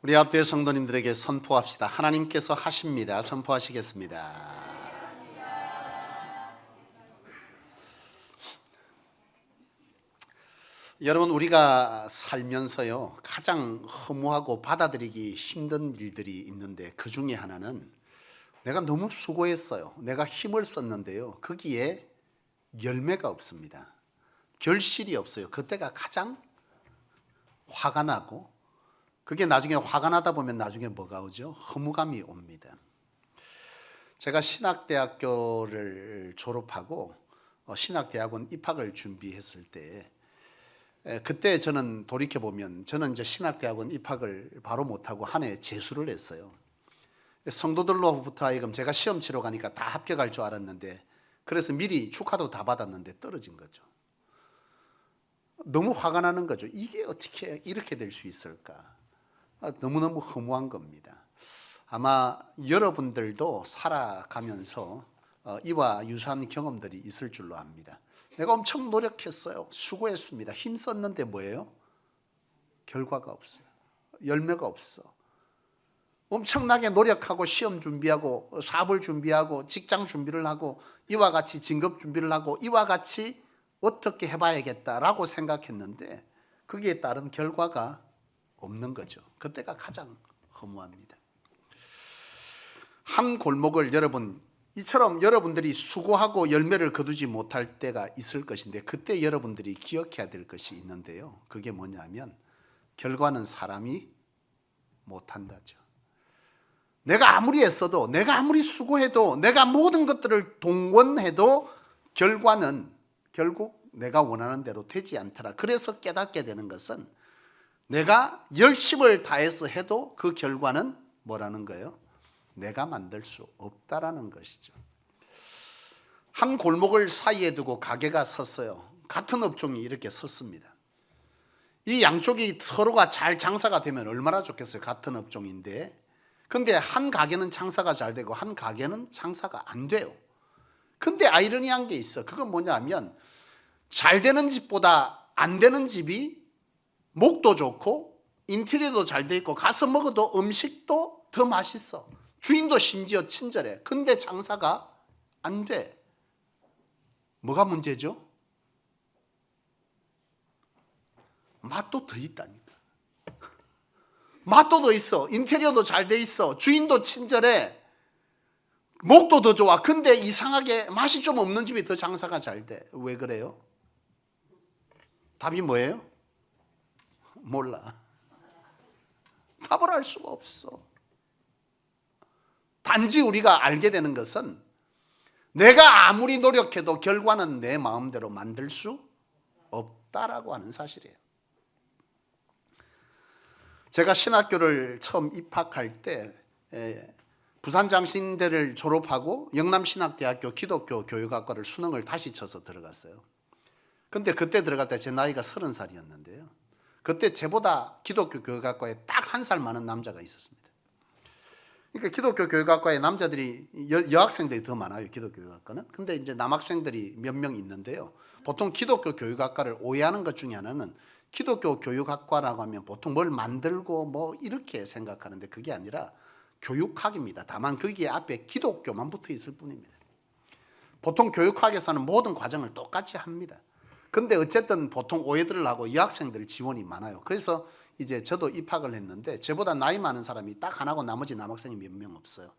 우리 앞뒤 성도님들에게 선포합시다. 하나님께서 하십니다. 선포하시겠습니다. 여러분, 우리가 살면서요 가장 허무하고 받아들이기 힘든 일들이 있는데 그 중에 하나는 내가 너무 수고했어요. 내가 힘을 썼는데요 거기에 열매가 없습니다. 결실이 없어요. 그때가 가장 화가 나고, 그게 나중에 화가 나다 보면 나중에 뭐가 오죠? 허무감이 옵니다. 제가 신학대학교를 졸업하고 신학대학원 입학을 준비했을 때, 그때 저는 돌이켜보면 저는 이제 신학대학원 입학을 바로 못하고 한 해 재수를 했어요. 성도들로부터 하여금 제가 시험 치러 가니까 다 합격할 줄 알았는데, 그래서 미리 축하도 다 받았는데 떨어진 거죠. 너무 화가 나는 거죠. 이게 어떻게 이렇게 될 수 있을까? 너무너무 허무한 겁니다. 아마 여러분들도 살아가면서 이와 유사한 경험들이 있을 줄로 압니다. 내가 엄청 노력했어요. 수고했습니다. 힘썼는데 뭐예요? 결과가 없어요. 열매가 없어. 엄청나게 노력하고 시험 준비하고 사업을 준비하고 직장 준비를 하고 이와 같이 진급 준비를 하고 이와 같이 어떻게 해봐야겠다라고 생각했는데 거기에 따른 결과가 없는 거죠. 그때가 가장 허무합니다. 한 골목을 이처럼 여러분들이 수고하고 열매를 거두지 못할 때가 있을 것인데, 그때 여러분들이 기억해야 될 것이 있는데요. 그게 뭐냐면 결과는 사람이 못한다죠. 내가 아무리 애써도, 내가 아무리 수고해도, 내가 모든 것들을 동원해도 결과는 결국 내가 원하는 대로 되지 않더라. 그래서 깨닫게 되는 것은 내가 열심을 다해서 해도 그 결과는 뭐라는 거예요? 내가 만들 수 없다라는 것이죠. 한 골목을 사이에 두고 가게가 섰어요. 같은 업종이 이렇게 섰습니다. 이 양쪽이 서로가 잘 장사가 되면 얼마나 좋겠어요. 같은 업종인데. 근데 한 가게는 장사가 잘 되고 한 가게는 장사가 안 돼요. 근데 아이러니한 게 있어. 그건 뭐냐면 잘 되는 집보다 안 되는 집이 목도 좋고 인테리어도 잘 돼 있고 가서 먹어도 음식도 더 맛있어. 주인도 심지어 친절해. 근데 장사가 안 돼. 뭐가 문제죠? 맛도 더 있다니까. 맛도 더 있어. 인테리어도 잘 돼 있어. 주인도 친절해. 목도 더 좋아. 근데 이상하게 맛이 좀 없는 집이 더 장사가 잘 돼. 왜 그래요? 답이 뭐예요? 몰라. 답을 알 수가 없어. 단지 우리가 알게 되는 것은 내가 아무리 노력해도 결과는 내 마음대로 만들 수 없다라고 하는 사실이에요. 제가 신학교를 처음 입학할 때 부산장신대를 졸업하고 영남신학대학교 기독교 교육학과를 수능을 다시 쳐서 들어갔어요. 근데 그때 들어갈 때 제 나이가 30살이었는데요. 그때 저보다 기독교 교육학과에 딱 한 살 많은 남자가 있었습니다. 그러니까 기독교 교육학과에 남자들이 여학생들이 더 많아요. 기독교 교육학과는. 근데 이제 남학생들이 몇 명 있는데요. 보통 기독교 교육학과를 오해하는 것 중에 하나는 기독교 교육학과라고 하면 보통 뭘 만들고 뭐 이렇게 생각하는데 그게 아니라 교육학입니다. 다만 거기에 앞에 기독교만 붙어 있을 뿐입니다. 보통 교육학에서는 모든 과정을 똑같이 합니다. 근데 어쨌든 보통 오해들을 하고 여학생들 지원이 많아요. 그래서 이제 저도 입학을 했는데 저보다 나이 많은 사람이 딱 하나고 나머지 남학생이 몇 명 없어요.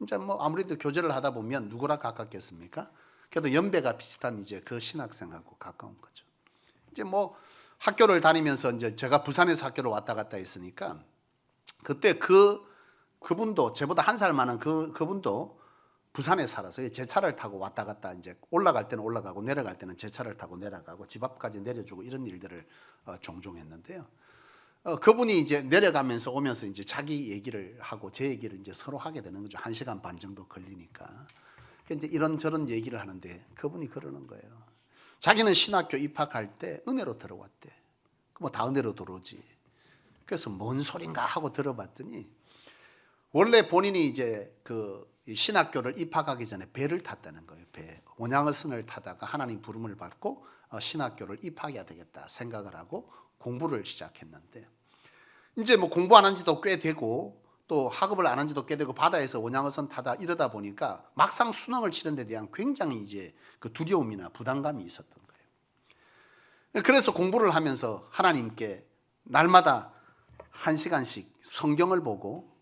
이제 뭐 아무래도 교제를 하다 보면 누구랑 가깝겠습니까? 그래도 연배가 비슷한 이제 그 신학생하고 가까운 거죠. 이제 뭐 학교를 다니면서 이제 제가 부산에서 학교를 왔다 갔다 했으니까 그때 그분도 저보다 한 살 많은 그분도 부산에 살아서 제 차를 타고 왔다 갔다 이제 올라갈 때는 올라가고 내려갈 때는 제 차를 타고 내려가고 집 앞까지 내려주고 이런 일들을 종종 했는데요. 그분이 이제 내려가면서 오면서 이제 자기 얘기를 하고 제 얘기를 이제 서로 하게 되는 거죠. 1시간 반 정도 걸리니까. 이제 이런저런 얘기를 하는데 그분이 그러는 거예요. 자기는 신학교 입학할 때 은혜로 들어왔대. 뭐 다 은혜로 들어오지. 그래서 뭔 소린가 하고 들어봤더니 원래 본인이 이제 그 신학교를 입학하기 전에 배를 탔다는 거예요. 배. 원양어선을 타다가 하나님 부름을 받고 신학교를 입학해야 되겠다 생각을 하고 공부를 시작했는데 이제 뭐 공부 안 한 지도 꽤 되고 또 학업을 안 한 지도 꽤 되고 바다에서 원양어선 타다 이러다 보니까 막상 수능을 치는 데 대한 굉장히 이제 그 두려움이나 부담감이 있었던 거예요. 그래서 공부를 하면서 하나님께 날마다 1시간씩 성경을 보고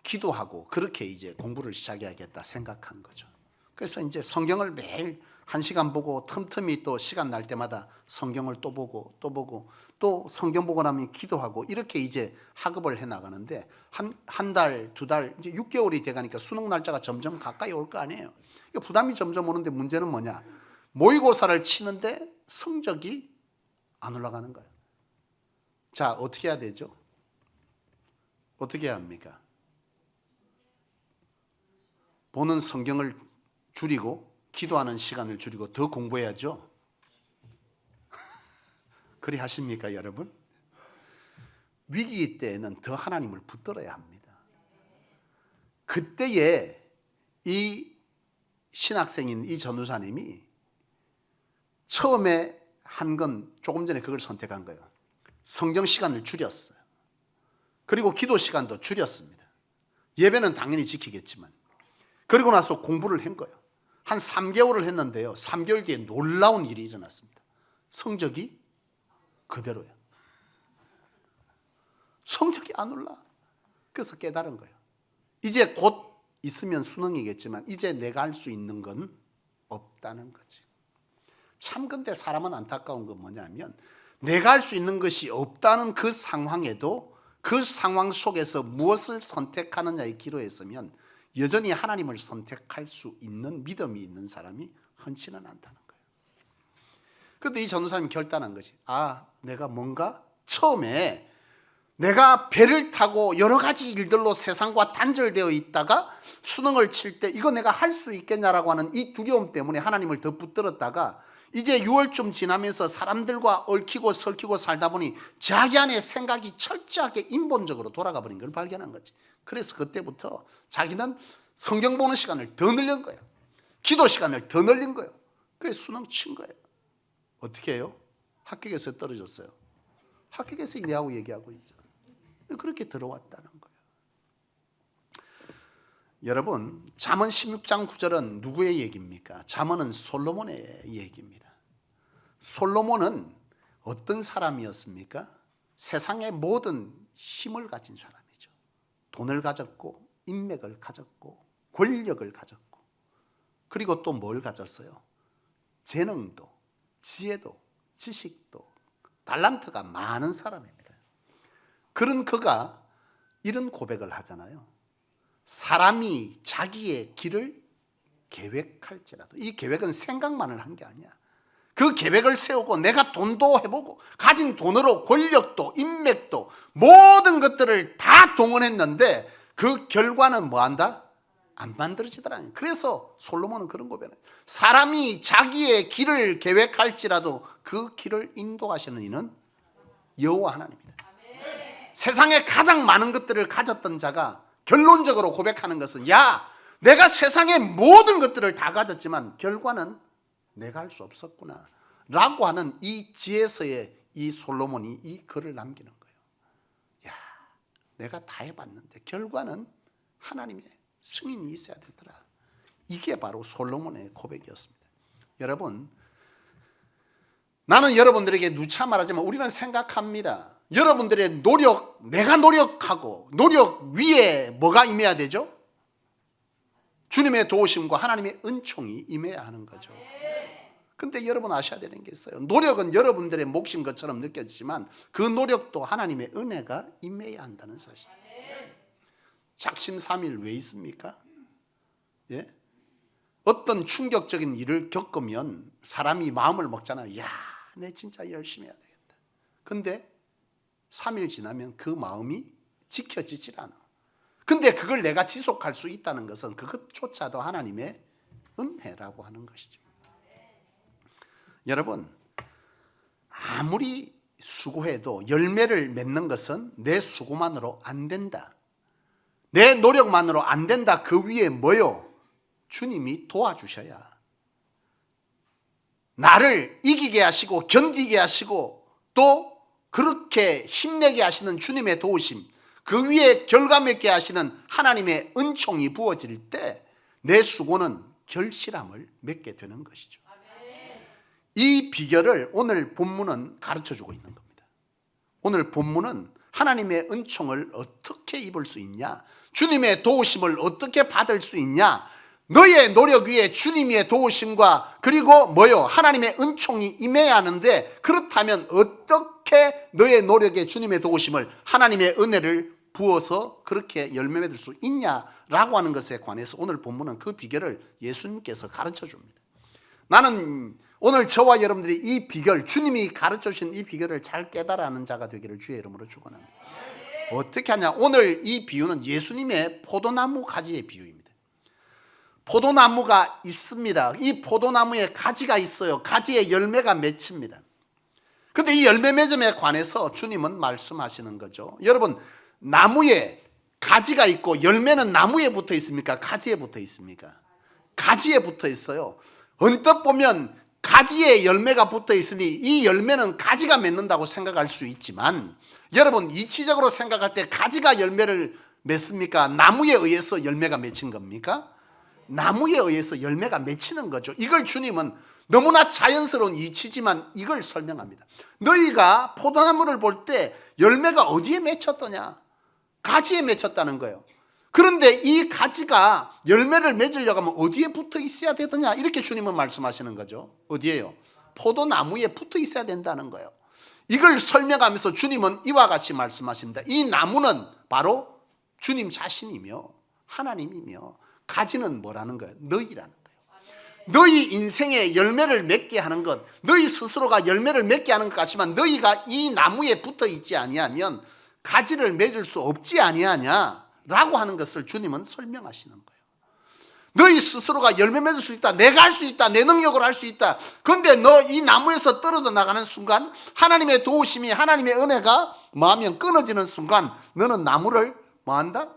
기도하고 그렇게 이제 공부를 시작해야겠다 생각한 거죠. 그래서 이제 성경을 매일 1시간 보고 틈틈이 또 시간 날 때마다 성경을 또 보고 또 성경 보고 나면 기도하고 이렇게 이제 학업을 해 나가는데 한 달, 2달, 이제 6개월이 돼 가니까 수능 날짜가 점점 가까이 올 거 아니에요. 부담이 점점 오는데 문제는 뭐냐? 모의고사를 치는데 성적이 안 올라가는 거예요. 자, 어떻게 해야 되죠? 어떻게 해야 합니까? 보는 성경을 줄이고 기도하는 시간을 줄이고 더 공부해야죠. 그리 하십니까, 여러분? 위기 때에는 더 하나님을 붙들어야 합니다. 그때에 이 신학생인 이 전도사님이 처음에 한 건 조금 전에 그걸 선택한 거예요. 성경 시간을 줄였어요. 그리고 기도 시간도 줄였습니다. 예배는 당연히 지키겠지만. 그리고 나서 공부를 한 거예요. 한 3개월을 했는데요. 3개월 뒤에 놀라운 일이 일어났습니다. 성적이 그대로예요. 성적이 안 올라. 그래서 깨달은 거예요. 이제 곧 있으면 수능이겠지만 이제 내가 할 수 있는 건 없다는 거지. 참 근데 사람은 안타까운 건 뭐냐면 내가 할 수 있는 것이 없다는 그 상황에도 그 상황 속에서 무엇을 선택하느냐에 기로했으면 여전히 하나님을 선택할 수 있는 믿음이 있는 사람이 흔치는 않다는 거예요. 그런데 이 전도사님이 결단한 것이 내가 뭔가 처음에 내가 배를 타고 여러 가지 일들로 세상과 단절되어 있다가 수능을 칠 때 이거 내가 할 수 있겠냐라고 하는 이 두려움 때문에 하나님을 더 붙들었다가 이제 6월쯤 지나면서 사람들과 얽히고 설키고 살다 보니 자기 안에 생각이 철저하게 인본적으로 돌아가 버린 걸 발견한 거지. 그래서 그때부터 자기는 성경 보는 시간을 더 늘린 거예요. 기도 시간을 더 늘린 거예요. 그래서 수능 친 거예요. 어떻게 해요? 합격해서 떨어졌어요. 합격해서 내하고 얘기하고 있죠. 그렇게 들어왔다는 거예요. 여러분, 잠언 16장 9절은 누구의 얘기입니까? 잠언은 솔로몬의 얘기입니다. 솔로몬은 어떤 사람이었습니까? 세상의 모든 힘을 가진 사람이죠. 돈을 가졌고 인맥을 가졌고 권력을 가졌고 그리고 또 뭘 가졌어요? 재능도 지혜도 지식도 달란트가 많은 사람입니다. 그런 그가 이런 고백을 하잖아요. 사람이 자기의 길을 계획할지라도 이 계획은 생각만을 한 게 아니야. 그 계획을 세우고 내가 돈도 해보고 가진 돈으로 권력도 인맥도 모든 것들을 다 동원했는데 그 결과는 뭐한다? 안 만들어지더라. 그래서 솔로몬은 그런 고백을 해요. 사람이 자기의 길을 계획할지라도 그 길을 인도하시는 이는 여호와 하나님이다. 세상에 가장 많은 것들을 가졌던 자가 결론적으로 고백하는 것은 내가 세상의 모든 것들을 다 가졌지만 결과는 내가 할 수 없었구나 라고 하는 이 지혜서의 이 솔로몬이 이 글을 남기는 거예요. 내가 다 해봤는데 결과는 하나님의 승인이 있어야 되더라. 이게 바로 솔로몬의 고백이었습니다. 여러분, 나는 여러분들에게 누차 말하지만 우리는 생각합니다. 여러분들의 노력, 내가 노력하고 노력 위에 뭐가 임해야 되죠? 주님의 도우심과 하나님의 은총이 임해야 하는 거죠. 근데 여러분 아셔야 되는 게 있어요. 노력은 여러분들의 몫인 것처럼 느껴지지만 그 노력도 하나님의 은혜가 임해야 한다는 사실. 작심삼일 왜 있습니까? 어떤 충격적인 일을 겪으면 사람이 마음을 먹잖아요. 내 진짜 열심히 해야 되겠다. 근데 3일 지나면 그 마음이 지켜지질 않아. 근데 그걸 내가 지속할 수 있다는 것은 그것조차도 하나님의 은혜라고 하는 것이죠. 여러분, 아무리 수고해도 열매를 맺는 것은 내 수고만으로 안 된다. 내 노력만으로 안 된다. 그 위에 뭐요? 주님이 도와주셔야 나를 이기게 하시고 견디게 하시고 또 그렇게 힘내게 하시는 주님의 도우심, 그 위에 결과 맺게 하시는 하나님의 은총이 부어질 때 내 수고는 결실함을 맺게 되는 것이죠. 이 비결을 오늘 본문은 가르쳐주고 있는 겁니다. 오늘 본문은 하나님의 은총을 어떻게 입을 수 있냐, 주님의 도우심을 어떻게 받을 수 있냐, 너의 노력 위에 주님의 도우심과 그리고 하나님의 은총이 임해야 하는데, 그렇다면 어떻게 너의 노력에 주님의 도우심을, 하나님의 은혜를 부어서 그렇게 열매 맺을 수 있냐라고 하는 것에 관해서 오늘 본문은 그 비결을 예수님께서 가르쳐 줍니다. 나는 오늘 저와 여러분들이 이 비결, 주님이 가르쳐 주신 이 비결을 잘 깨달아하는 자가 되기를 주의 이름으로 축원합니다. 어떻게 하냐, 오늘 이 비유는 예수님의 포도나무 가지의 비유입니다. 포도나무가 있습니다. 이 포도나무에 가지가 있어요. 가지에 열매가 맺힙니다. 그런데 이 열매 맺음에 관해서 주님은 말씀하시는 거죠. 여러분, 나무에 가지가 있고 열매는 나무에 붙어 있습니까? 가지에 붙어 있습니까? 가지에 붙어 있어요. 언뜻 보면 가지에 열매가 붙어 있으니 이 열매는 가지가 맺는다고 생각할 수 있지만, 여러분, 이치적으로 생각할 때 가지가 열매를 맺습니까? 나무에 의해서 열매가 맺힌 겁니까? 나무에 의해서 열매가 맺히는 거죠. 이걸 주님은 너무나 자연스러운 이치지만 이걸 설명합니다. 너희가 포도나무를 볼 때 열매가 어디에 맺혔더냐? 가지에 맺혔다는 거예요. 그런데 이 가지가 열매를 맺으려고 하면 어디에 붙어 있어야 되더냐? 이렇게 주님은 말씀하시는 거죠. 어디에요? 포도나무에 붙어 있어야 된다는 거예요. 이걸 설명하면서 주님은 이와 같이 말씀하십니다. 이 나무는 바로 주님 자신이며 하나님이며, 가지는 뭐라는 거예요? 너희라는 거예요. 너희 인생에 열매를 맺게 하는 것, 너희 스스로가 열매를 맺게 하는 것 같지만 너희가 이 나무에 붙어 있지 아니하면 가지를 맺을 수 없지 아니하냐라고 하는 것을 주님은 설명하시는 거예요. 너희 스스로가 열매 맺을 수 있다, 내가 할 수 있다, 내 능력으로 할 수 있다. 그런데 너 이 나무에서 떨어져 나가는 순간, 하나님의 도우심이, 하나님의 은혜가 마음이 끊어지는 순간 너는 나무를 뭐한다?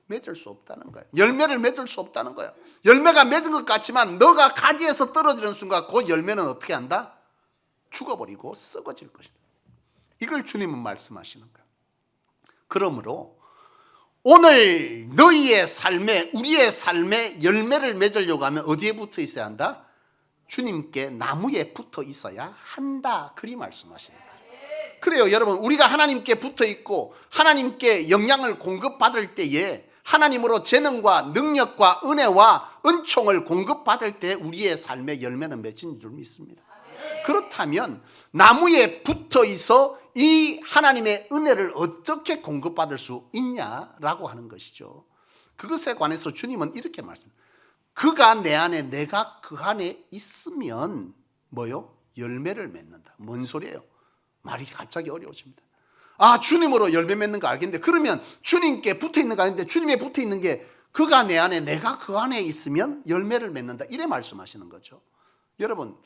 맺을 수 없다는 거예요. 열매를 맺을 수 없다는 거예요. 열매가 맺은 것 같지만 너가 가지에서 떨어지는 순간 그 열매는 어떻게 한다? 죽어버리고 썩어질 것이다. 이걸 주님은 말씀하시는 거예요. 그러므로 오늘 너희의 삶에, 우리의 삶에 열매를 맺으려고 하면 어디에 붙어 있어야 한다? 주님께 나무에 붙어 있어야 한다. 그리 말씀하시는 거예요. 그래요, 여러분, 우리가 하나님께 붙어 있고 하나님께 영향을 공급받을 때에 하나님으로 재능과 능력과 은혜와 은총을 공급받을 때 우리의 삶의 열매는 맺힌 줄 믿습니다. 그렇다면 나무에 붙어 있어 이 하나님의 은혜를 어떻게 공급받을 수 있냐라고 하는 것이죠. 그것에 관해서 주님은 이렇게 말씀합니다. 그가 내 안에, 내가 그 안에 있으면 열매를 맺는다. 뭔 소리예요? 말이 갑자기 어려워집니다. 주님으로 열매 맺는 거 알겠는데, 그러면 주님께 붙어 있는 거 아닌데, 주님에 붙어 있는 게 그가 내 안에, 내가 그 안에 있으면 열매를 맺는다. 이래 말씀하시는 거죠. 여러분,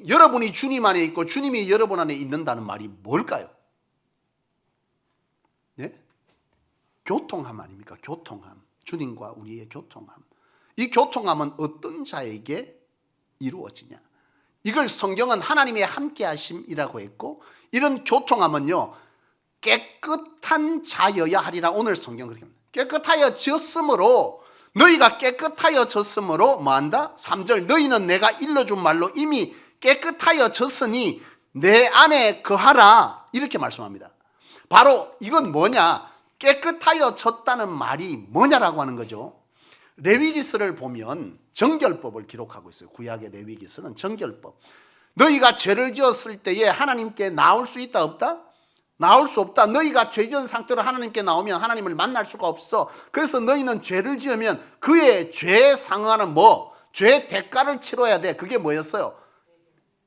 여러분이 주님 안에 있고 주님이 여러분 안에 있는다는 말이 뭘까요? 네? 교통함 아닙니까? 교통함. 주님과 우리의 교통함. 이 교통함은 어떤 자에게 이루어지냐? 이걸 성경은 하나님의 함께하심이라고 했고, 이런 교통함은요, 깨끗한 자여야 하리라. 오늘 성경 그렇게 합니다. 깨끗하여졌으므로, 너희가 깨끗하여졌으므로 뭐한다? 3절, 너희는 내가 일러준 말로 이미 깨끗하여졌으니 내 안에 거하라. 이렇게 말씀합니다. 바로 이건 뭐냐? 깨끗하여졌다는 말이 뭐냐라고 하는 거죠. 레위기서를 보면 정결법을 기록하고 있어요. 구약의 레위기서는 정결법. 너희가 죄를 지었을 때에 하나님께 나올 수 있다 없다? 나올 수 없다. 너희가 죄 지은 상태로 하나님께 나오면 하나님을 만날 수가 없어. 그래서 너희는 죄를 지으면 그의 죄에 상응하는 죄의 대가를 치러야 돼. 그게 뭐였어요?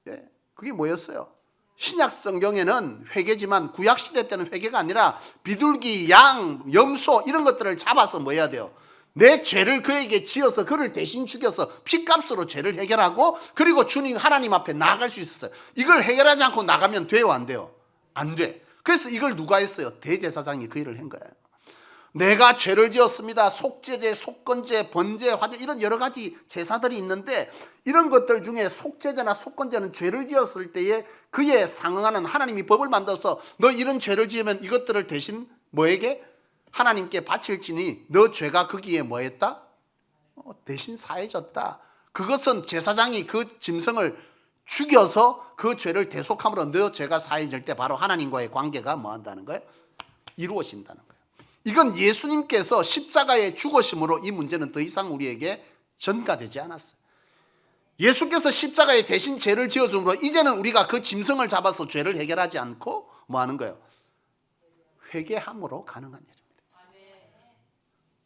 네, 그게 뭐였어요? 신약 성경에는 회개지만 구약 시대 때는 회개가 아니라 비둘기, 양, 염소 이런 것들을 잡아서 뭐 해야 돼요? 내 죄를 그에게 지어서 그를 대신 죽여서 피값으로 죄를 해결하고, 그리고 주님 하나님 앞에 나아갈 수 있었어요. 이걸 해결하지 않고 나가면 돼요, 안 돼요? 안 돼. 그래서 이걸 누가 했어요? 대제사장이 그 일을 한 거예요. 내가 죄를 지었습니다. 속죄제, 속건제, 번제, 화제 이런 여러 가지 제사들이 있는데 이런 것들 중에 속죄제나 속건제는 죄를 지었을 때에 그에 상응하는 하나님이 법을 만들어서 너 이런 죄를 지으면 이것들을 대신 뭐에게? 하나님께 바칠지니 너 죄가 거기에 뭐했다? 대신 사해졌다. 그것은 제사장이 그 짐승을 죽여서 그 죄를 대속함으로 너 죄가 사해질 때 바로 하나님과의 관계가 뭐 한다는 거예요? 이루어진다는 거예요. 이건 예수님께서 십자가에 죽으심으로 이 문제는 더 이상 우리에게 전가되지 않았어요. 예수께서 십자가에 대신 죄를 지어줌으로 이제는 우리가 그 짐승을 잡아서 죄를 해결하지 않고 뭐 하는 거예요? 회개함으로 가능한 일입니다.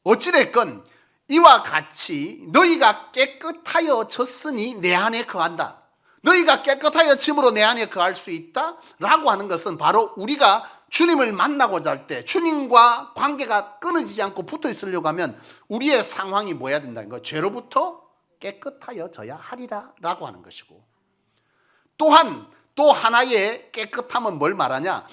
어찌됐건 이와 같이 너희가 깨끗하여졌으니 내 안에 거한다. 너희가 깨끗하여짐으로 내 안에 거할 수 있다 라고 하는 것은 바로 우리가 주님을 만나고자 할 때 주님과 관계가 끊어지지 않고 붙어 있으려고 하면 우리의 상황이 뭐야 된다는 거예요. 죄로부터 깨끗하여져야 하리라 라고 하는 것이고, 또한 또 하나의 깨끗함은 뭘 말하냐,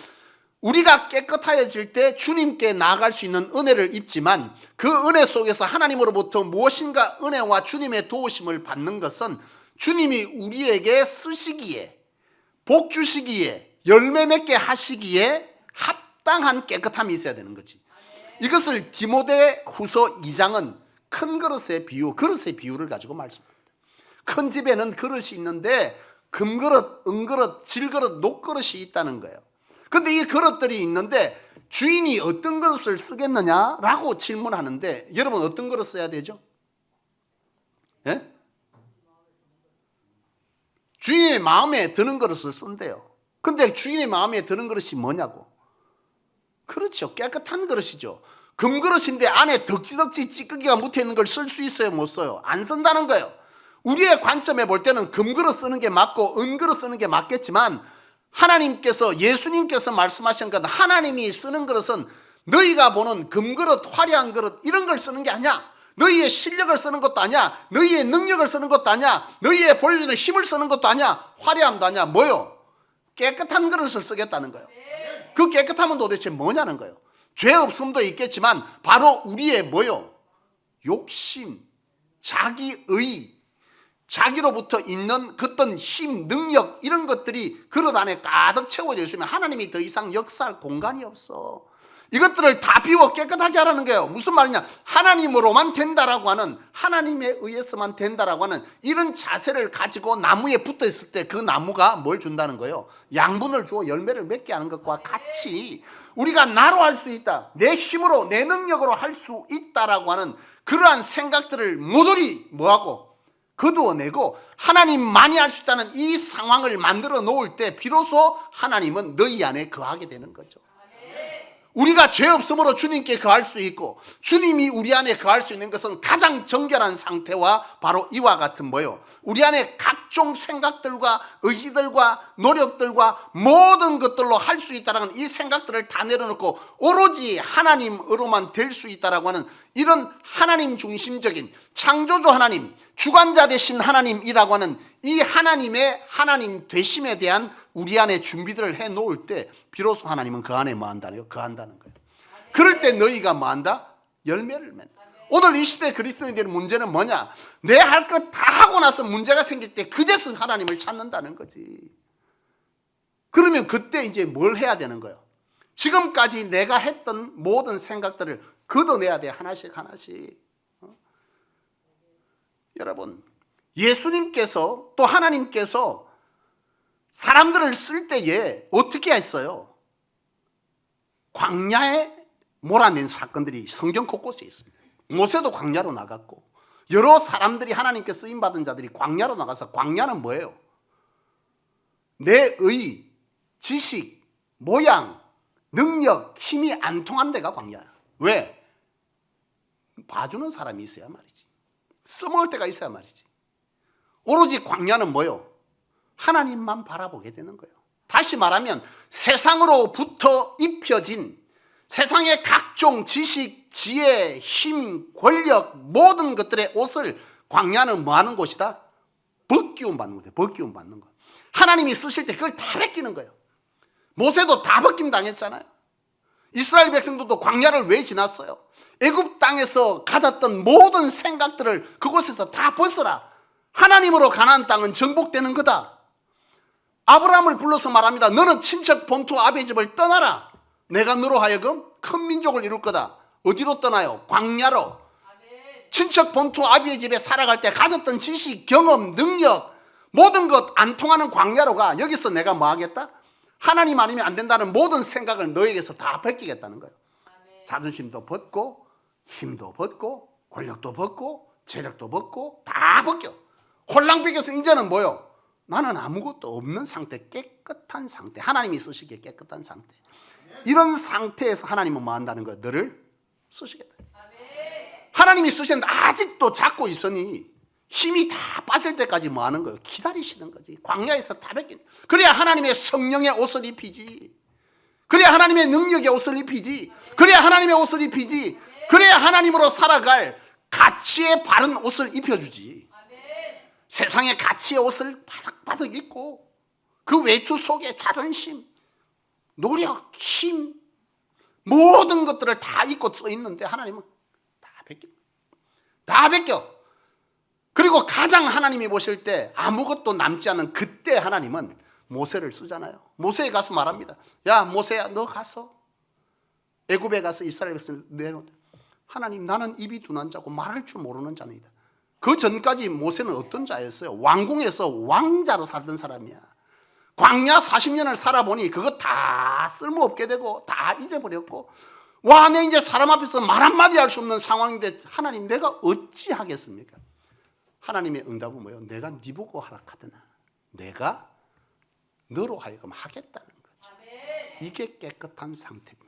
우리가 깨끗하여질 때 주님께 나아갈 수 있는 은혜를 입지만 그 은혜 속에서 하나님으로부터 무엇인가 은혜와 주님의 도우심을 받는 것은 주님이 우리에게 쓰시기에, 복 주시기에, 열매 맺게 하시기에 합당한 깨끗함이 있어야 되는 거지. 이것을 디모데후서 2장은 큰 그릇의 비유, 그릇의 비유를 가지고 말씀합니다. 큰 집에는 그릇이 있는데 금그릇, 은그릇, 질그릇, 녹그릇이 있다는 거예요. 그런데 이 그릇들이 있는데 주인이 어떤 그릇을 쓰겠느냐라고 질문하는데 여러분 어떤 그릇 써야 되죠? 예? 주인의 마음에 드는 그릇을 쓴대요. 근데 주인의 마음에 드는 그릇이 뭐냐고. 그렇죠. 깨끗한 그릇이죠. 금그릇인데 안에 덕지덕지 찌꺼기가 묻어있는 걸 쓸 수 있어요? 못 써요? 안 쓴다는 거예요. 우리의 관점에 볼 때는 금그릇 쓰는 게 맞고 은그릇 쓰는 게 맞겠지만 하나님께서, 예수님께서 말씀하신 것, 하나님이 쓰는 그릇은 너희가 보는 금그릇, 화려한 그릇 이런 걸 쓰는 게 아니야. 너희의 실력을 쓰는 것도 아니야. 너희의 능력을 쓰는 것도 아니야. 너희의 보여주는 힘을 쓰는 것도 아니야. 화려함도 아니야. 뭐요? 깨끗한 그릇을 쓰겠다는 거예요. 그 깨끗함은 도대체 뭐냐는 거예요. 죄 없음도 있겠지만 바로 우리의 뭐요? 욕심, 자기의, 자기로부터 있는 어떤 힘, 능력 이런 것들이 그릇 안에 가득 채워져 있으면 하나님이 더 이상 역사할 공간이 없어. 이것들을 다 비워 깨끗하게 하라는 거예요. 무슨 말이냐, 하나님으로만 된다라고 하는, 하나님에 의해서만 된다라고 하는 이런 자세를 가지고 나무에 붙어 있을 때 그 나무가 뭘 준다는 거예요? 양분을 주어 열매를 맺게 하는 것과 같이 우리가 나로 할 수 있다, 내 힘으로 내 능력으로 할 수 있다라고 하는 그러한 생각들을 모조리 뭐하고 거두어내고 하나님만이 할 수 있다는 이 상황을 만들어 놓을 때 비로소 하나님은 너희 안에 거하게 되는 거죠. 우리가 죄 없음으로 주님께 거할 수 있고 주님이 우리 안에 거할 수 있는 것은 가장 정결한 상태와 바로 이와 같은 뭐요? 우리 안에 각종 생각들과 의지들과 노력들과 모든 것들로 할 수 있다는 이 생각들을 다 내려놓고 오로지 하나님으로만 될 수 있다라고 하는 이런 하나님 중심적인 창조주 하나님, 주관자 되신 하나님이라고 하는 이 하나님의 하나님 되심에 대한 우리 안에 준비들을 해 놓을 때 비로소 하나님은 그 안에 뭐 한다고요? 거한다는 거예요. 그럴 때 너희가 뭐 한다? 열매를 맺는다. 오늘 이 시대 그리스도인들의 문제는 뭐냐? 내 할 것 다 하고 나서 문제가 생길 때 그제서 하나님을 찾는다는 거지. 그러면 그때 이제 뭘 해야 되는 거예요? 지금까지 내가 했던 모든 생각들을 걷어내야 돼. 하나씩 하나씩. 여러분, 예수님께서 또 하나님께서 사람들을 쓸 때에 어떻게 했어요? 광야에 몰아낸 사건들이 성경 곳곳에 있습니다. 모세도 광야로 나갔고 여러 사람들이 하나님께 쓰임받은 자들이 광야로 나가서, 광야는 뭐예요? 내 의, 지식, 모양, 능력, 힘이 안 통한 데가 광야야. 왜? 봐주는 사람이 있어야 말이지. 써먹을 때가 있어야 말이지. 오로지 광야는 뭐예요? 하나님만 바라보게 되는 거예요. 다시 말하면 세상으로부터 입혀진 세상의 각종 지식, 지혜, 힘, 권력 모든 것들의 옷을 광야는 뭐 하는 곳이다? 벗기움 받는 거예요. 벗기움 받는 거. 하나님이 쓰실 때 그걸 다 벗기는 거예요. 모세도 다 벗김 당했잖아요. 이스라엘 백성들도 광야를 왜 지났어요? 애굽 땅에서 가졌던 모든 생각들을 그곳에서 다 벗어라. 하나님으로 가나안 땅은 정복되는 거다. 아브라함을 불러서 말합니다. 너는 친척 본토 아비의 집을 떠나라. 내가 너로 하여금 큰 민족을 이룰 거다. 어디로 떠나요? 광야로. 친척 본토 아비의 집에 살아갈 때 가졌던 지식, 경험, 능력, 모든 것 안 통하는 광야로 가. 여기서 내가 뭐 하겠다? 하나님 아니면 안 된다는 모든 생각을 너에게서 다 벗기겠다는 거예요. 자존심도 벗고 힘도 벗고 권력도 벗고 재력도 벗고 다 벗겨. 홀랑 벗겨서 이제는 뭐요? 나는 아무것도 없는 상태, 깨끗한 상태. 하나님이 쓰시기에 깨끗한 상태. 이런 상태에서 하나님은 뭐 한다는 거예요? 너를 쓰시겠다. 하나님이 쓰셨는데 아직도 잡고 있으니 힘이 다 빠질 때까지 뭐 하는 거예요? 기다리시는 거지. 광야에서 다 벗긴. 그래야 하나님의 성령의 옷을 입히지. 그래야 하나님의 능력의 옷을 입히지. 그래야 하나님의 옷을 입히지. 그래야 하나님으로 살아갈 가치에 바른 옷을 입혀주지. 세상의 가치의 옷을 바득바득 입고 그 외투 속에 자존심, 노력, 힘, 모든 것들을 다 입고 써 있는데 하나님은 다 벗겨. 다 벗겨. 그리고 가장 하나님이 보실 때 아무것도 남지 않은 그때 하나님은 모세를 쓰잖아요. 모세에 가서 말합니다. 야 모세야, 너 가서 애굽에 가서 이스라엘 백성을 내놓다. 하나님, 나는 입이 둔한 자고 말할 줄 모르는 자입니다. 그 전까지 모세는 어떤 자였어요? 왕궁에서 왕자로 살던 사람이야. 광야 40년을 살아보니 그거 다 쓸모없게 되고 다 잊어버렸고, 와, 내 이제 사람 앞에서 말 한마디 할 수 없는 상황인데 하나님, 내가 어찌 하겠습니까? 하나님의 응답은 뭐예요? 내가 네 보고 하라 카드나 내가 너로 하여금 하겠다는 거죠. 이게 깨끗한 상태입니다.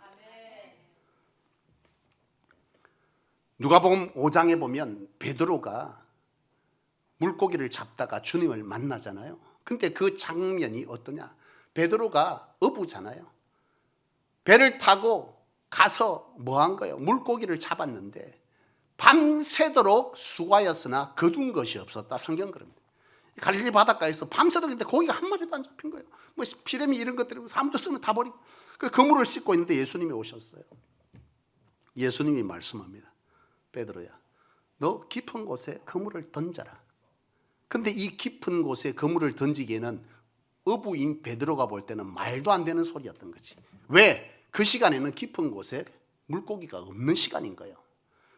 누가복음 5장에 보면 베드로가 물고기를 잡다가 주님을 만나잖아요. 근데 그 장면이 어떠냐? 베드로가 어부잖아요. 배를 타고 가서 뭐 한 거예요? 물고기를 잡았는데 밤새도록 수고하였으나 거둔 것이 없었다. 성경 그럽니다. 갈릴리 바닷가에서 밤새도록 있는데 고기가 한 마리도 안 잡힌 거예요. 뭐 피레미 이런 것들이 아무도 쓰면 다 버리고, 그 그물을 씻고 있는데 예수님이 오셨어요. 예수님이 말씀합니다. 베드로야, 너 깊은 곳에 그물을 던져라. 근데 이 깊은 곳에 그물을 던지기에는 어부인 베드로가 볼 때는 말도 안 되는 소리였던 거지. 왜? 그 시간에는 깊은 곳에 물고기가 없는 시간인 거예요.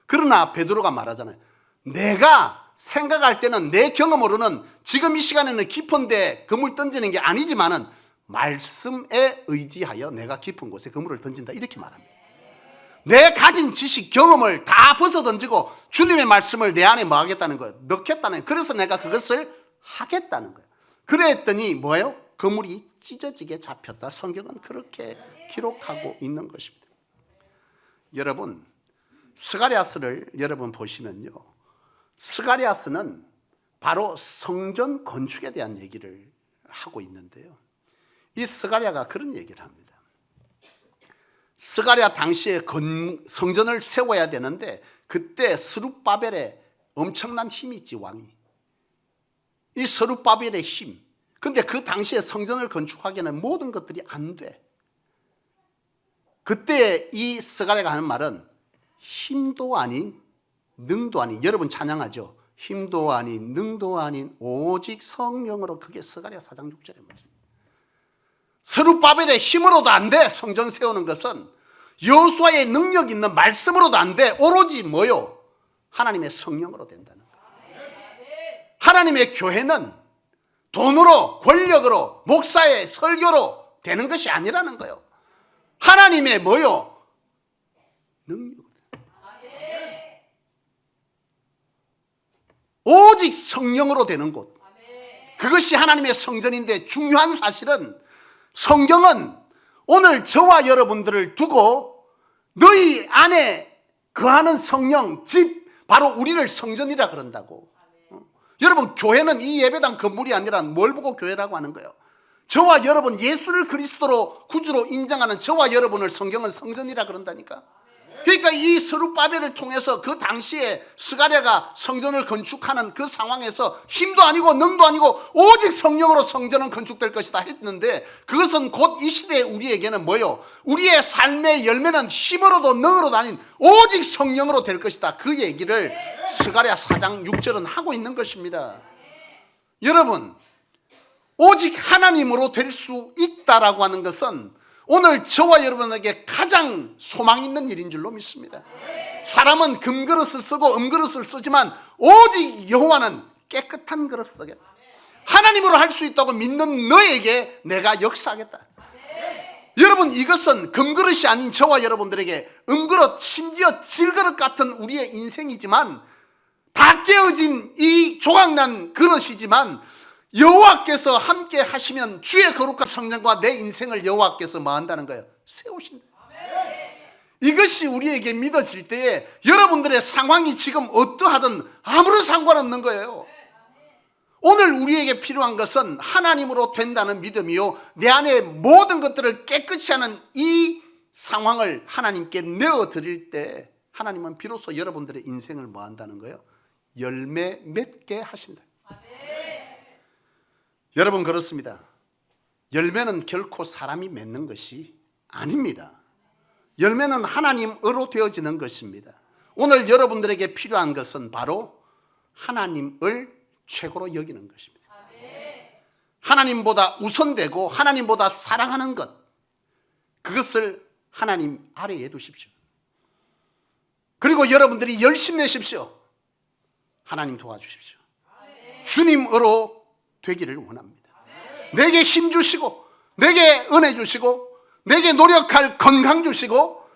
그러나 베드로가 말하잖아요. 내가 생각할 때는, 내 경험으로는 지금 이 시간에는 깊은데 그물 던지는 게 아니지만은 말씀에 의지하여 내가 깊은 곳에 그물을 던진다. 이렇게 말합니다. 내 가진 지식, 경험을 다 벗어 던지고 주님의 말씀을 내 안에 뭐 하겠다는 거예요? 넣겠다는 거예요. 그래서 내가 그것을 하겠다는 거예요. 그랬더니 뭐예요? 그물이 찢어지게 잡혔다. 성경은 그렇게 기록하고 있는 것입니다. 여러분, 스가랴스를 여러분 보시면요, 스가랴스는 바로 성전 건축에 대한 얘기를 하고 있는데요, 이 스가랴가 그런 얘기를 합니다. 스가랴 당시에 성전을 세워야 되는데 그때 스룹바벨의 엄청난 힘이 있지, 왕이. 이 스룹바벨의 힘. 근데 그 당시에 성전을 건축하기에는 모든 것들이 안 돼. 그때 이 스가랴가 하는 말은 힘도 아닌 능도 아닌, 여러분 찬양하죠. 힘도 아닌 능도 아닌 오직 성령으로. 그게 스가랴 4장 6절의 말씀. 스룹바벨의 힘으로도 안 돼. 성전 세우는 것은 여호수아의 능력 있는 말씀으로도 안 돼. 오로지 뭐요? 하나님의 성령으로 된다는 거예요. 하나님의 교회는 돈으로, 권력으로, 목사의 설교로 되는 것이 아니라는 거예요. 하나님의 뭐요? 능력으로. 오직 성령으로 되는 곳. 그것이 하나님의 성전인데, 중요한 사실은 성경은 오늘 저와 여러분들을 두고 너희 안에 거하는 성령, 집, 바로 우리를 성전이라 그런다고. 여러분, 교회는 이 예배당 건물이 아니라 뭘 보고 교회라고 하는 거예요? 저와 여러분, 예수를 그리스도로 구주로 인정하는 저와 여러분을 성경은 성전이라 그런다니까. 그러니까 이 스룹바벨을 통해서 그 당시에 스가랴가 성전을 건축하는 그 상황에서 힘도 아니고 능도 아니고 오직 성령으로 성전은 건축될 것이다 했는데, 그것은 곧 이 시대에 우리에게는 뭐요? 우리의 삶의 열매는 힘으로도 능으로도 아닌 오직 성령으로 될 것이다. 그 얘기를 스가랴 4장 6절은 하고 있는 것입니다. 여러분, 오직 하나님으로 될 수 있다라고 하는 것은 오늘 저와 여러분에게 가장 소망 있는 일인 줄로 믿습니다. 사람은 금그릇을 쓰고 음그릇을 쓰지만 오직 여호와는 깨끗한 그릇 쓰겠다. 하나님으로 할 수 있다고 믿는 너에게 내가 역사하겠다. 여러분, 이것은 금그릇이 아닌 저와 여러분들에게 음그릇, 심지어 질그릇 같은 우리의 인생이지만, 다 깨어진 이 조각난 그릇이지만 여호와께서 함께 하시면 주의 거룩한 성령과 내 인생을 여호와께서 뭐 한다는 거예요? 세우신다. 이것이 우리에게 믿어질 때에 여러분들의 상황이 지금 어떠하든 아무런 상관없는 거예요. 오늘 우리에게 필요한 것은 하나님으로 된다는 믿음이요, 내 안에 모든 것들을 깨끗이 하는 이 상황을 하나님께 내어드릴 때 하나님은 비로소 여러분들의 인생을 뭐 한다는 거예요? 열매 맺게 하신다. 여러분, 그렇습니다. 열매는 결코 사람이 맺는 것이 아닙니다. 열매는 하나님으로 되어지는 것입니다. 오늘 여러분들에게 필요한 것은 바로 하나님을 최고로 여기는 것입니다. 하나님보다 우선되고 하나님보다 사랑하는 것, 그것을 하나님 아래에 두십시오. 그리고 여러분들이 열심 내십시오. 하나님 도와주십시오. 주님으로 되기를 원합니다. 내게 힘 주시고, 내게 은혜 주시고, 내게 노력할 건강 주시고,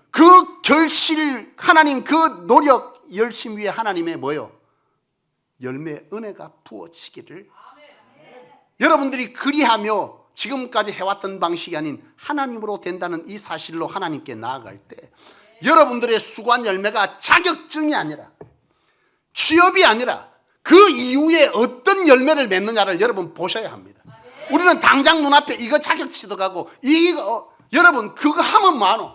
그 결실, 하나님 그 노력, 열심 위에 하나님의 뭐요? 열매, 은혜가 부어지기를. 여러분들이 그리하며 지금까지 해왔던 방식이 아닌 하나님으로 된다는 이 사실로 하나님께 나아갈 때 여러분들의 수고한 열매가 자격증이 아니라, 취업이 아니라 그 이후에 어떤 열매를 맺느냐를 여러분 보셔야 합니다. 우리는 당장 눈앞에 이거 자격 취득하고 이거, 여러분 그거 하면 뭐하노?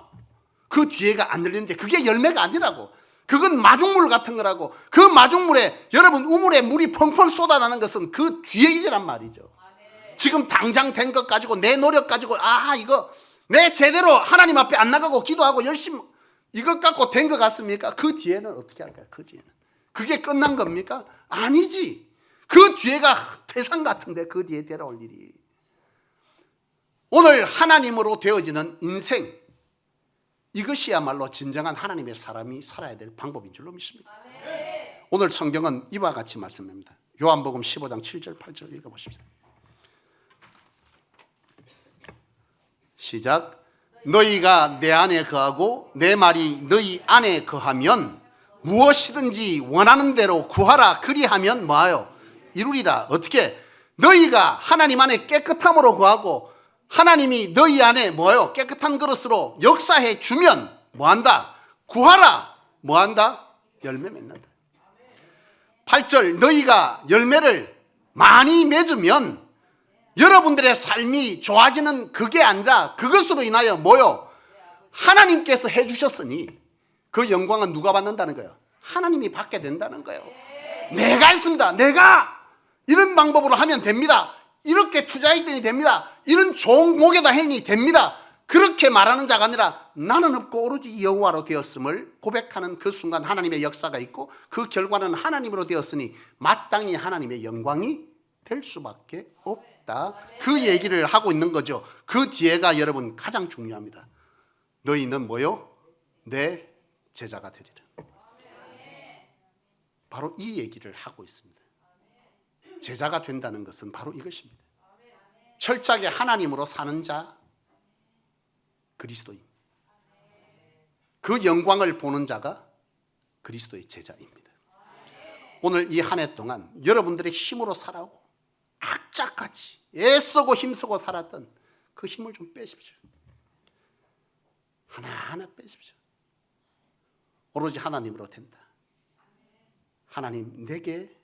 그 뒤에가 안 열리는데 그게 열매가 아니라고. 그건 마중물 같은 거라고. 그 마중물에, 여러분 우물에 물이 펑펑 쏟아나는 것은 그 뒤에 일이란 말이죠. 지금 당장 된 것 가지고, 내 노력 가지고, 이거 내 제대로 하나님 앞에 안 나가고 기도하고 열심히 이것 갖고 된 것 같습니까? 그 뒤에는 어떻게 할까요? 그 뒤에는 그게 끝난 겁니까? 아니지. 그 뒤에가 태산 같은데 그 뒤에 데려올 일이. 오늘 하나님으로 되어지는 인생, 이것이야말로 진정한 하나님의 사람이 살아야 될 방법인 줄로 믿습니다. 오늘 성경은 이와 같이 말씀합니다. 요한복음 15장 7절 8절 읽어보십시오. 시작. 너희가 내 안에 거하고 내 말이 너희 안에 거하면 무엇이든지 원하는 대로 구하라. 그리하면 뭐하여? 이루리라. 어떻게? 너희가 하나님 안에 깨끗함으로 구하고 하나님이 너희 안에 뭐예요? 깨끗한 그릇으로 역사해 주면 뭐한다? 구하라. 뭐한다? 열매 맺는다. 8절. 너희가 열매를 많이 맺으면 여러분들의 삶이 좋아지는 그게 아니라 그것으로 인하여 뭐요? 하나님께서 해주셨으니 그 영광은 누가 받는다는 거예요? 하나님이 받게 된다는 거예요. 내가 했습니다. 내가 이런 방법으로 하면 됩니다. 이렇게 투자했더니 됩니다. 이런 종목에다 했니 됩니다. 그렇게 말하는 자가 아니라 나는 없고 오로지 여호와로 되었음을 고백하는 그 순간 하나님의 역사가 있고, 그 결과는 하나님으로 되었으니 마땅히 하나님의 영광이 될 수밖에 없다. 그 얘기를 하고 있는 거죠. 그 뒤에가 여러분 가장 중요합니다. 너희는 뭐요? 내 제자가 되리라. 바로 이 얘기를 하고 있습니다. 제자가 된다는 것은 바로 이것입니다. 철저하게 하나님으로 사는 자, 그리스도인. 그 영광을 보는 자가 그리스도의 제자입니다. 오늘 이 한 해 동안 여러분들의 힘으로 살아오고 악자까지 애쓰고 힘쓰고 살았던 그 힘을 좀 빼십시오. 하나하나 빼십시오. 오로지 하나님으로 된다. 하나님 내게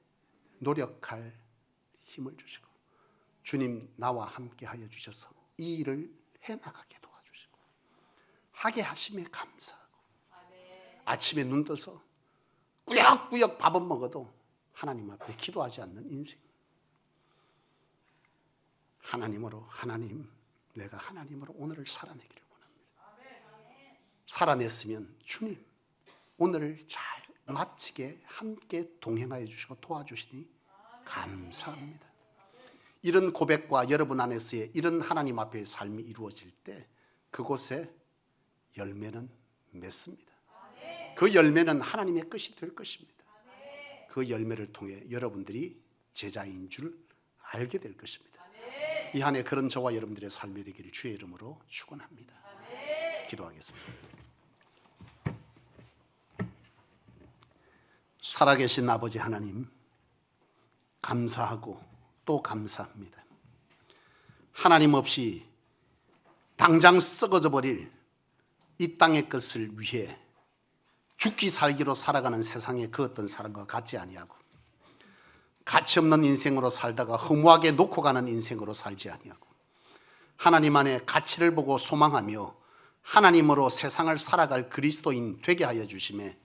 노력할 힘을 주시고, 주님 나와 함께 하여 주셔서 이 일을 해나가게 도와주시고 하게 하심에 감사하고, 아침에 눈 떠서 꾸역꾸역 밥은 먹어도 하나님 앞에 기도하지 않는 인생. 하나님으로, 하나님, 내가 하나님으로 오늘을 살아내기를 원합니다. 살아냈으면 주님, 오늘을 잘 마치게 함께 동행하여 주시고 도와주시니 감사합니다. 이런 고백과 여러분 안에서의 이런 하나님 앞의 삶이 이루어질 때 그곳에 열매는 맺습니다. 그 열매는 하나님의 것이 될 것입니다. 그 열매를 통해 여러분들이 제자인 줄 알게 될 것입니다. 이 한 해 그런 저와 여러분들의 삶이 되기를 주의 이름으로 축원합니다. 기도하겠습니다. 살아계신 아버지 하나님, 감사하고 또 감사합니다. 하나님 없이 당장 썩어져 버릴 이 땅의 것을 위해 죽기 살기로 살아가는 세상의 그 어떤 사람과 같지 아니하고 가치 없는 인생으로 살다가 허무하게 놓고 가는 인생으로 살지 아니하고 하나님 안에 가치를 보고 소망하며 하나님으로 세상을 살아갈 그리스도인 되게 하여 주심에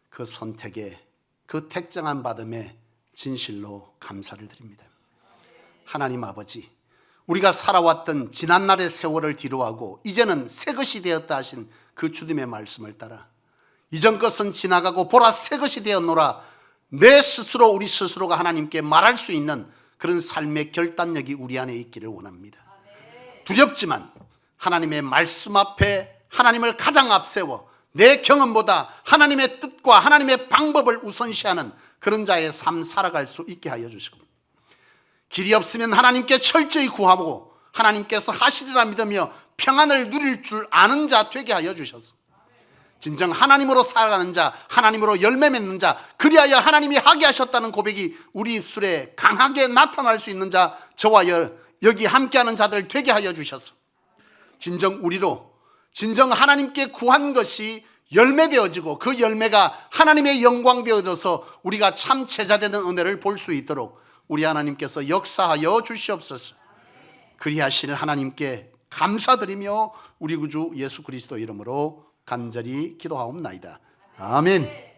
그 선택에 그 택정한 받음에 진실로 감사를 드립니다. 하나님 아버지, 우리가 살아왔던 지난날의 세월을 뒤로하고 이제는 새 것이 되었다 하신 그 주님의 말씀을 따라 이전 것은 지나가고 보라 새 것이 되었노라, 내 스스로 우리 스스로가 하나님께 말할 수 있는 그런 삶의 결단력이 우리 안에 있기를 원합니다. 두렵지만 하나님의 말씀 앞에 하나님을 가장 앞세워 내 경험보다 하나님의 뜻과 하나님의 방법을 우선시하는 그런 자의 삶 살아갈 수 있게 하여 주시고, 길이 없으면 하나님께 철저히 구하고 하나님께서 하시리라 믿으며 평안을 누릴 줄 아는 자 되게 하여 주셔서 진정 하나님으로 살아가는 자, 하나님으로 열매 맺는 자, 그리하여 하나님이 하게 하셨다는 고백이 우리 입술에 강하게 나타날 수 있는 자, 저와 여기 함께하는 자들 되게 하여 주셔서 진정 우리로 진정 하나님께 구한 것이 열매되어지고 그 열매가 하나님의 영광 되어져서 우리가 참 제자되는 은혜를 볼 수 있도록 우리 하나님께서 역사하여 주시옵소서. 그리하실 하나님께 감사드리며 우리 구주 예수 그리스도 이름으로 간절히 기도하옵나이다. 아멘.